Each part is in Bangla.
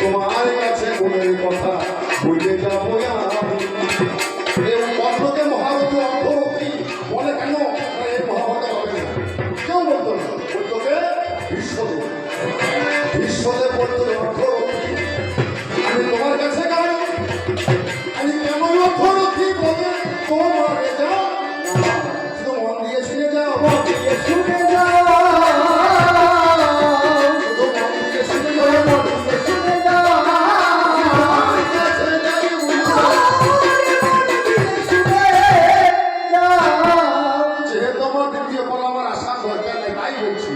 তোমার কাছে মনের কথা বুঝে যাবো আমি। এই কর্ণকে মহারথী অর্থরথী বলে কেন? এই মহাভারত হবে না, কেউ বলতো না, বলতোকে বিশ্বদেব। বিশ্বদেব বলতো অর্থরথী। আমি তোমার কাছে গেল, আমি কেমন অর্থরথী বলে তোমার যা শুধু মন দিয়ে শুনে যাও, মন দিয়ে শুনে যাও, শুধু মন দিয়ে শুনে যাও, মন দিয়ে শুনে যাও। যেহেতু আমার দ্বিতীয় বলা আমার আশা দরকার নেই তাই বলছি,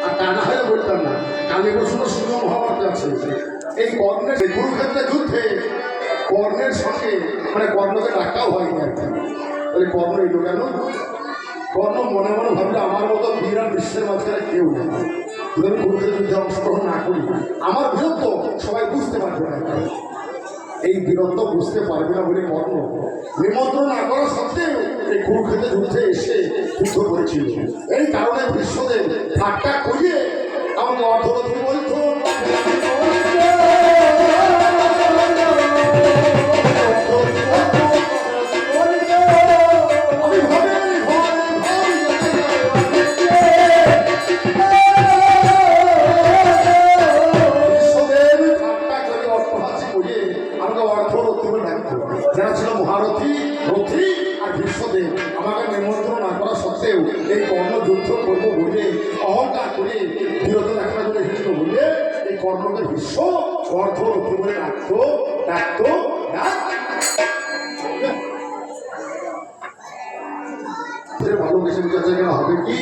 আর তা না হলে বলতাম না। কালী বসুন শুধু মহাভারত আছে। এই কর্ণের কুরুক্ষেত্রের যুদ্ধে কর্ণের সঙ্গে মানে কর্ণকে ডাকাও হয়নি আর কি। তাহলে কর্ণ এলো কেন? কর্ণ মনে মনে ভাবলে আমার মতো বিরাট বিশ্বের মাঝখানে কেউ নেই, যদি আমি কুরুক্ষেত্রের যুদ্ধে অংশগ্রহণ না করি আমার বীরত্ব সবাই বুঝতে পারবে না। এই বীরত্ব বুঝতে পারবে না বলে কর্ণ নিমন্ত্রণ না করা সত্ত্বেও এই কুরুক্ষেত্রের যুদ্ধে এসে যুদ্ধ করেছিল। এই কারণে বিশ্বদেব ঠাট্টা করিয়ে আমাকে অর্থরথী বলতো। যারা ছিল মহারথী, রথী আর বিশ্বদেব আমাকে নিমন্ত্রণ না করা সত্ত্বেও এই কর্ণ যুদ্ধ করবো বলে অহংকার করে বিরত দেখা করে হিংস্র বলে এই কর্ণকে বিশ্ব অর্ধরথী বলে ডাকতো। ভালোবেসে বুঝাতে গেলে হবে কি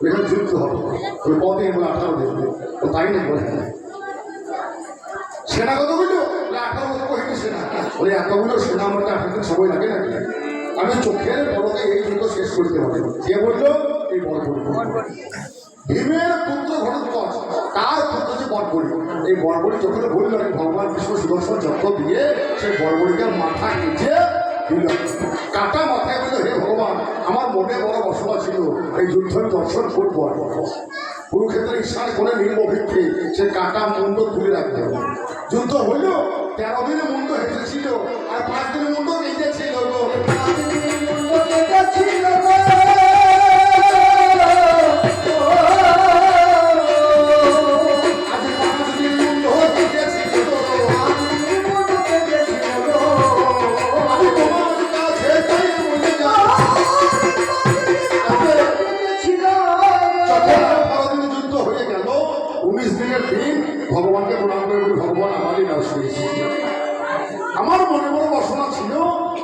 এখানে যুদ্ধ হবে, ওই কদিন বলে 18 দেখবে ও তাই না বলে সেনা কত বুঝলো 18 কহিনি সেনা, ওই এতগুলো সেনা আমাকে 18 দিন সময় লাগে নাকি? আমি চোখের বড়কে এই যুদ্ধ শেষ করতে হবে। কে বললো? এই বরবরি। ভীমের পুত্র ঘটোৎকচ তার পুত্র যে বরবরি, এই বরবরি যখন বলল ভগবান বিষ্ণু সুদর্শন যজ্ঞ দিয়ে সেই বরবরিকে মাথা কেটে দিল। কাটা মাথায় বলল হে ভগবান আমার মনে বড় বসবাস ছিল এই যুদ্ধ আমি দর্শন করবো। কুরুক্ষেত্রের ইশার করে নির্মভিক্ষে সে কাটা মুন্ড তুলে রাখতে হবে। যুদ্ধ হইল 13 দিনে মুন্ড হেসেছিল আর 5 দিনে মুন্ড কেটেছিল। ভগবানকে প্রণাম করে বলি ভগবান আমারই নাশ করেছি। আমার মনে বড় বাসনা ছিল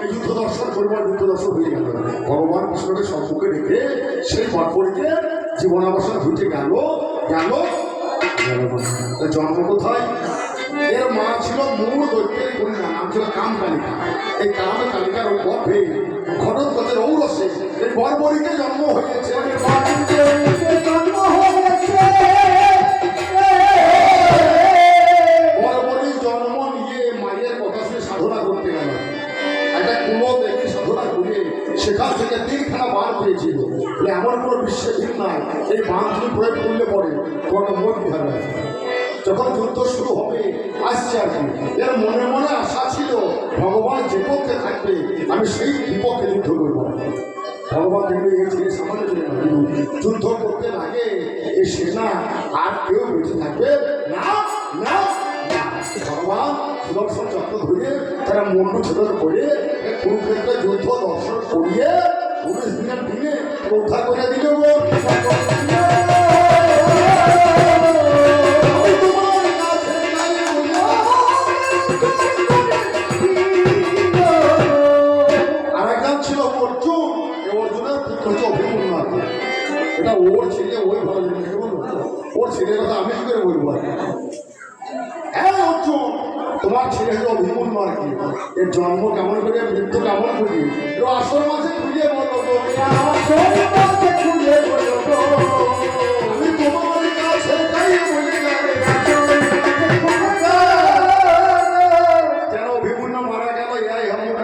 এই যুদ্ধ দর্শন করবো, যুদ্ধ দর্শন হয়ে গেল। ভগবান কৃষ্ণকে সম্মুখে রেখে সেই বরবরিকে জীবনাবসান ঘুটে গেল। জন্ম কোথায়? এর মা ছিল মূল দৈত্যের কন্যা, নাম ছিল কামকালিকা। এই কামকালিকার গর্ভে ঘটোৎকচের ঔরসে এই বরবরিকে জন্ম হয়েছে। বরবরির জন্ম নিয়ে মায়ের কথা শুনে সাধনা করতে গেল। একটা কুলো দেখে সাধনা করে সেখান থেকে 3খানা বাঁধ পেয়েছিল। এমন কোনো বিশ্বের দিন নাই এই বাঁধগুলি প্রয়োগ করলে পরে তোমাকে মন বিহার। যখন যুদ্ধ শুরু হবে আসছে আর কি, এর মনে মনে আশা ছিল ভগবান যে পক্ষে থাকবে আমি সেই বিপক্ষে যুদ্ধ করব। ভগবান দেখবে এই ছেলে সামনে চলে যাবে, যুদ্ধ করতে লাগে এই সেনা আর কেউ বেঁচে থাকবে না। ভগবান সুদর্শন চক্র ধরে তারা মুন্ডু ছেদন করে কুরুক্ষেত্রে যুদ্ধ দর্শন করিয়ে 19 দিনের দিনে রক্ষা করে দিল। আরেকজন ছিল অর্জুন, অর্জুনের পুত্র হচ্ছে অভিমন্যু। এটা ওর ছেলে, ওই ভালো জিনিস বলবো, ওর ছেলের কথা আমি কি করে বলবো? হ্যাঁ অর্জুন তোমার ছেলে হলো অভিমন্যু আর কি। এর জন্ম কেমন করে, মৃত্যু কেমন করি আসল মাঝে খুঁজে বলো, আমি তোমার কাছে তাই বলে কেন অভিমন্যু মারা গেল।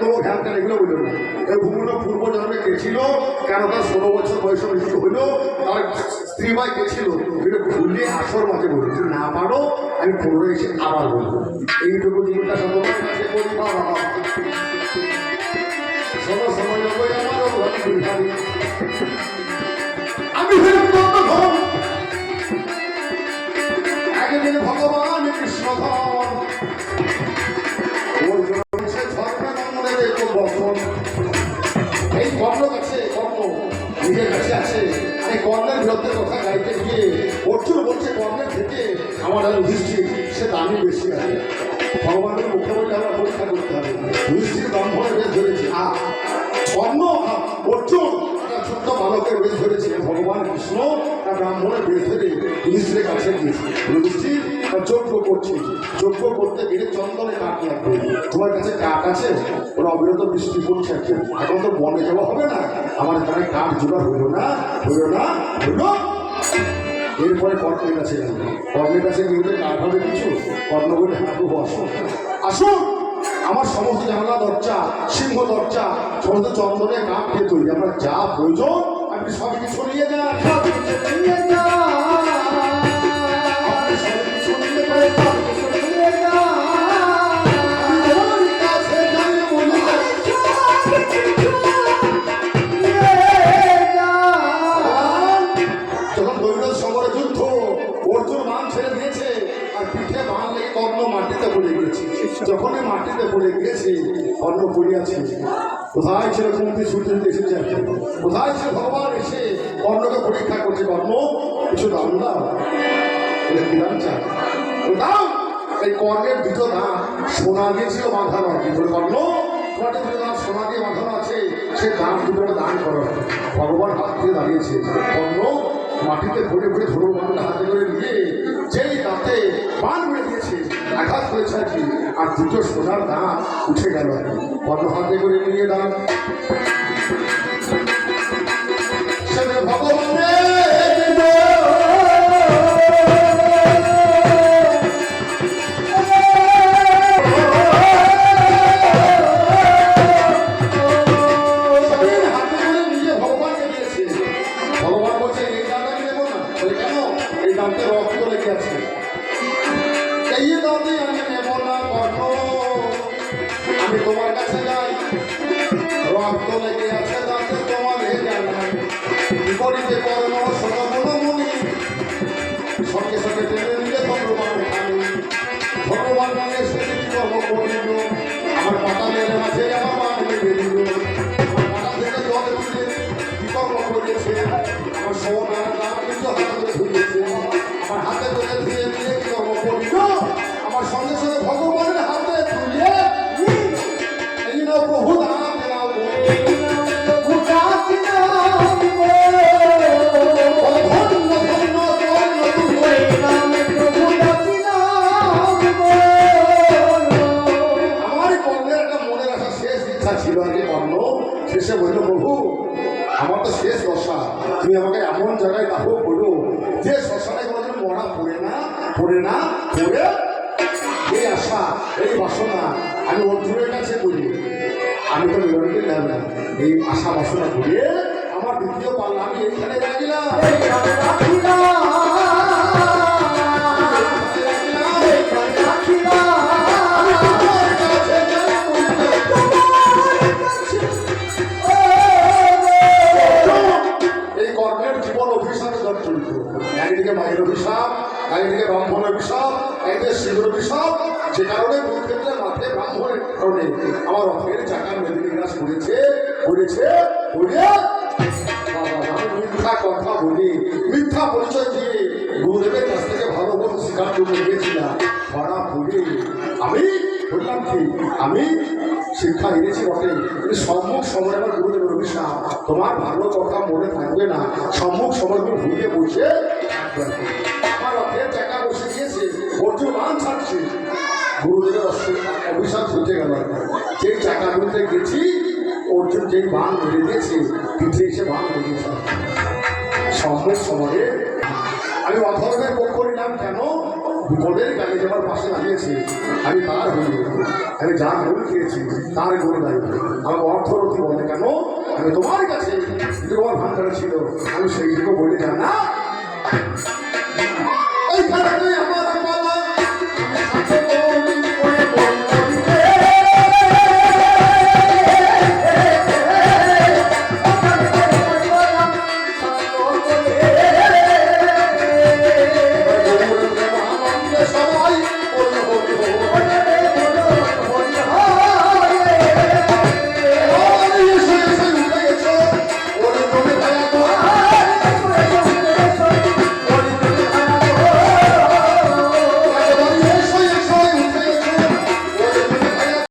দেবো ঘ্যান কেন এগুলো বললো না। এই ভূমিটা পূর্ব জন্মে গেছিল, কেন তার 16 বছর বয়সে মৃত্যু হইলো, তার স্ত্রী ভাই গেছিল, ভুলিয়ে আসর মাঝে বলেছি না পারো আমি পড়ে এসে আবার বলবো। এইটুকু জীবনটা সতর্কের কাছে করি বাবা সব সময় লোক আমারও আমি একদিন ভগবান কৃষ্ণ ধন ওর এই কর্ণ কাছে কর্ণ নিজের কাছে আছে। আর এই কর্ণের বিরুদ্ধে কথা গাইতে গিয়ে অর্জুন বলছে কর্ণের থেকে আমার আর যুধিষ্ঠির সে দামি বেশি আছে। ভগবানের মুখে বললে আমরা পরীক্ষা করতে হবে। যুধিষ্ঠির ব্রাহ্মণের বেশ ধরেছে কর্ণ অর্জুন একটা ছোট্ট বালকের বেশ ধরেছে, ভগবান কৃষ্ণ তার ব্রাহ্মণের বেশ ধরে যুধিষ্ঠিরের কাছে গিয়েছে। যুধিষ্ঠির যজ্ঞ করছে, যজ্ঞ করতে গেলে চন্দনে কাঠ লাগবে। তোমার কাছে কাঠ আছে? ওরা অবিরত বৃষ্টি পড়ছে, এখন তো বনে যাওয়া হবে না, আমার এখানে কাঠ জোগাড় হইল না হইল না হইল। এরপরে কর্ণের কাছে গেল, কর্ণের কাছে গিয়ে কাঠ হবে কিছু? কর্ণ বলে হ্যাঁ প্রভু আসুন আসুন, আমার সমস্ত জানলা দরজা সিংহ দরজা সমস্ত চন্দনে কাঠ দিয়ে তৈরি, আমার যা প্রয়োজন আপনি সব কিছু নিয়ে যান, সব কিছু নিয়ে যান, আপনি সব কিছু নিয়ে যান, সব কিছু নিয়ে যান। যখন দৈন্য সমরে যুদ্ধ অর্জুন বাণ ছেড়ে দিয়েছে আর পিঠে বাণ লেগে কর্ণ মাটিতে পড়ে গিয়েছে। যখন মাটিতে পড়ে গিয়েছে কর্ণ পড়িয়াছে, কোথায় ছিল কুন্তি সূর্য এসেছে, কোথায় ছিল ভগবান এসে কর্ণকে পরীক্ষা করছে, কর্ণ কিছু দাম দাও, কি দাম চায় দাও। এই কর্ণের দুটো দাম সোনা দিয়েছিল বাঁধানো আর কি বলে কর্ণ তোমার দুটো দাম সোনা দিয়ে বাঁধানো আছে, সে দাম দুটো দান করো। ভগবান হাত দিয়ে দাঁড়িয়েছে, কর্ণ মাটিতে ভরে ভরে ধরো বানটা হাতে করে নিয়ে যেই দাঁতে বান মেরে দিয়েছে আঘাত করেছে আর কি, আর দুটো সোনার দাঁত উঠে গেল আর কি। কর্ণ হাতে করে নিয়ে দাঁত ভগবানের তোমার কাছে যাই, রক্ত লেগে আছে তাতে তোমার বিপরীতে কর্ম সদমনি সঙ্গে সঙ্গে টেনে নিলে ভগবান খানি ভগবান মানে সেটি কর্ম করিল, আমার পাতা মেরে মাঝে আমার মা মেরে দিল, আমার পাতা থেকে জল উঠে বিকর্ম করেছে, আমার সোনার দাম কিছু হাতে করে ধুয়েছে, আমার হাতে করে ধুয়ে দিয়ে কর্ম করিল, আমার সঙ্গে সঙ্গে ভগবানের হাতে ধুয়ে প্রভু দাম দাও প্রভু দাস আমার কর্ণের একটা মনের আশা শেষ ইচ্ছা ছিল আর কি। কর্ণ শেষে বলল প্রভু আমার তো শেষ দশা, তুমি আমাকে এমন জায়গায় রাখো বলো যে শ্মশানে কোনোদিন মরা পড়ে না পড়ে না পড়ে, এই আশা এই বাসনা আমি অর্জুনের কাছে বলি, আমি তো নিরঞ্জন যাব না, এই আশা বাসনা করে আমার দ্বিতীয় পাল্লা আমি এইখানে রাখিলাম। এই কর্মের জীবন অভিশাপে জর্জরিত, একদিকে মায়ের অভিশাপ, একদিকে ব্রাহ্মণ অভিশাপ, একদিকে শিবের অভিশাপ, যে কারণে কুরুক্ষেত্রের মাঠে ব্রাহ্মণের কারণে আমার রথের চাকার মেদিনী গ্রাস করেছে করেছে মিথ্যা কথা বলি, মিথ্যা পরিচয় দিয়ে গুরুদেবের কাছ থেকে ভালো মতো স্বীকার করে গিয়েছিলাম, ধরা পড়ে আমি বললাম কি আমি শিক্ষা এনেছি বটে, সম্মুখ সময় আমার গুরুদেবের অভিশাপ, তোমার ভালো কথা মনে থাকবে না, সম্মুখ সময় তুমি ভুলে বসে আমার রথের চাকা বসে গিয়েছে, অর্জুন বাণ ছাড়ছে, গুরুদেবের অভিশাপ ছুটে গেল। যেই চাকা ধরতে গেছি অর্জুন যেই বাণ মেরে দিয়েছে পিঠে এসে বাণ মেরেছে। সম্মুখ সময়ে আমি অধর্মের পক্ষ নিলাম কেন? বিপদের গানে যে আমার পাশে দাঁড়িয়েছে, আমি তার হইনি, আমি যা গোল খেয়েছি তার গোল গাইব। আমার অর্থরথী বলে কেন, আমি তোমার কাছে যে তোমার ভান্ডারে ছিল আমি সেইটুকু বলে যাই না। এইখানে আমার